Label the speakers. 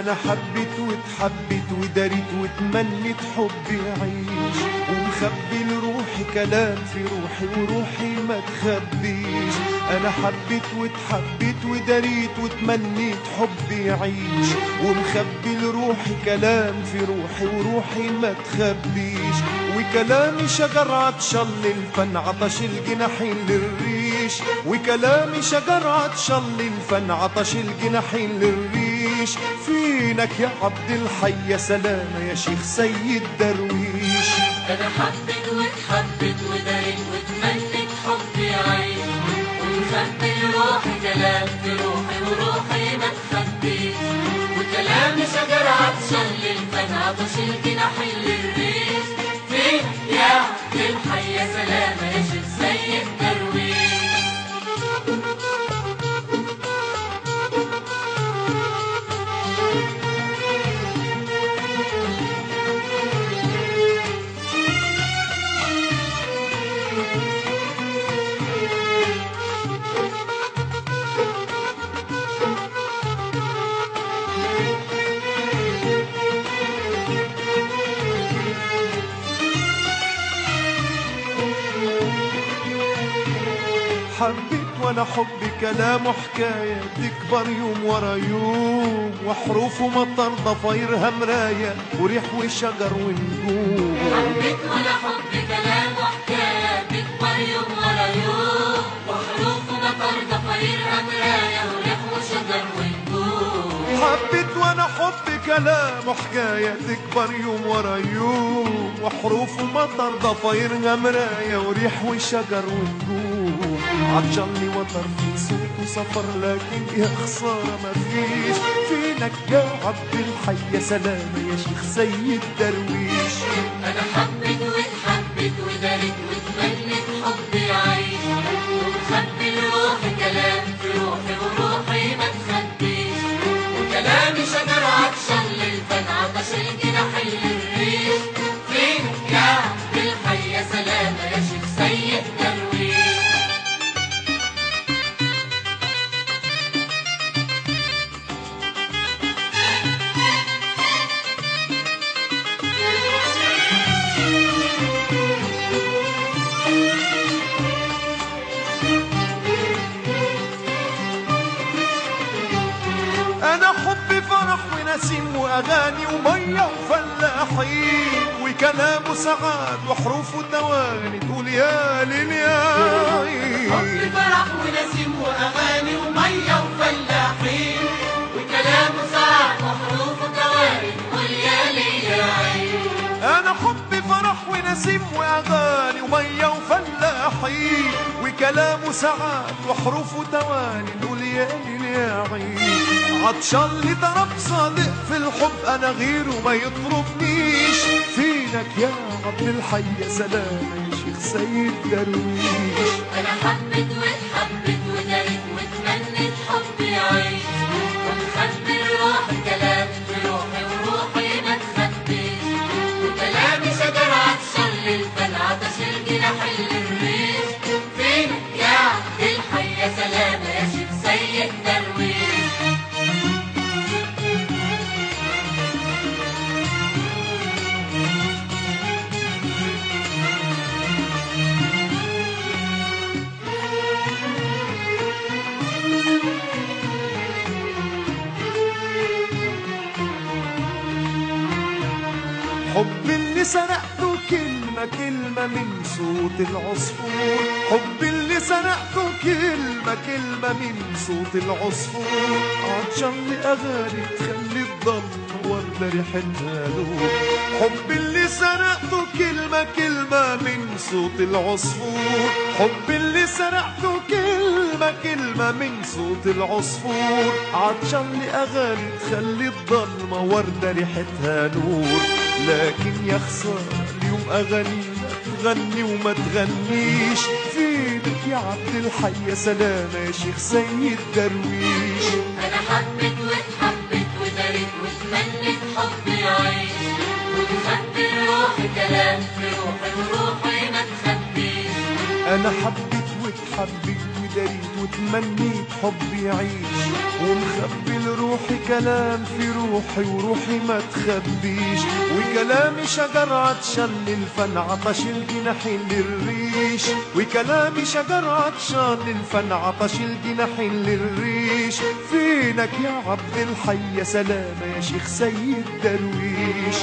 Speaker 1: انا حبيت واتحبيت وداريت واتمنيت حبي يعيش، ومخبي لروحي كلام في روحي وروحي ما تخبيش. انا حبيت واتحبيت وداريت واتمنيت حبي يعيش، ومخبي لروحي كلام في روحي وروحي ما تخبيش. وكلامي شجر عطشان للفن عطش الجناحين للريش، وكلامي شجر عطشان للفن عطش الجناحين للريش. فينك يا عبد الحي يا سلامة يا شيخ سيد درويش.
Speaker 2: أنا حبيت واتحبيت وداريت واتمنيت حبي يعيش، ومخبي روحي كلام في روحي وروحي ما تخبيش. وكلامي شجر عطشان للفن عطش الجناحين للريش. فينك يا عبد الحي يا سلامة يا شيخ سيد درويش.
Speaker 1: حبيت وانا حبي كلام وحكاية تكبر يوم ورا يوم، وحروفه مطر ضفايرها مراية وريح وشجر ونجوم.
Speaker 2: حبيت وانا حبي كلام وحكاية تكبر يوم ورا يوم، وحروفه مطر ضفايرها مراية وريح وشجر ونجوم.
Speaker 1: حبيت وانا حبي كلام وحكاية تكبر يوم ورا يوم، وحروفه مطر ضفايرها مراية وريح وشجر ونجوم. عطشاني وطر في صوت وسفر لكن يا خسارة مفيش. فينك يا عبد الحي يا سلامة يا شيخ سيد درويش.
Speaker 2: أنا حبيت واتحبيت وداريت واتمنيت حبي يعيش، ومخبي لروحي كلام في روحي وروحي ما تخبيش. وكلامي شجر عطشان للفن عطش الجناحين للريش. فينك يا عبد الحي يا سلامة يا شيخ سيد درويش.
Speaker 1: أنا حبي فرح ونسيم وأغاني ومية وفلاحين، وكلامه سعاد وحروفه تواني تقول يا ليل يا عين.
Speaker 2: حبي فرح ونسيم وأغاني ومية وفلاحين، وكلامه سعاد وحروفه تواني تقول يا ليل يا عين.
Speaker 1: أنا حبي فرح ونسيم وأغاني ومية وفلاحين، وكلامه سعاد وحروفه تواني تقول يا ليل يا عين. عطشان لطرب صادق في الحب أنا غيره ما يطربنيش. فينك يا عبد الحي يا سلامة يا شيخ سيد درويش.
Speaker 2: أنا حبيت واتحبيت وداريت واتمنيت حبي يعيش، ومخبي روحي كلام في روحي وروحي ما تخبيش. وكلامي شجر عطشان للفن عطش الجناحين للريش. فينك يا عبد الحي يا سلامة يا شيخ سيد درويش.
Speaker 1: حب اللي سرقته كلمة كلمة من صوت العصفور، حب اللي سرقته كلمة كلمة من صوت العصفور. عطشان لأغاني تخلي الضلمة وردة ريحتها نور. حب اللي سرقته كلمة كلمة من صوت العصفور، حب اللي سرقته كلمة كلمة من صوت العصفور. عطشان لأغاني تخلي الضلمة وردة ريحتها نور. لكن يا خسارة اليوم أغانينا تغني وما تغنيش. فينك يا عبد الحي يا سلامة يا شيخ سيد درويش.
Speaker 2: أنا حبيت واتحبيت وداريت واتمنيت حبي يعيش، ومخبي روحي كلام في روحي وروحي ما تخبيش.
Speaker 1: أنا حبيت واتحبيت وداريت وتمنيت حبي يعيش، ومخبي لروحي كلام في روحي وروحي ما تخبيش، وكلامي شجر عطشان للفن عطش الجناحين للريش، وكلامي شجر عطشان للفن عطش الجناحين للريش. فينك يا عبد الحي يا سلامة يا شيخ سيد درويش.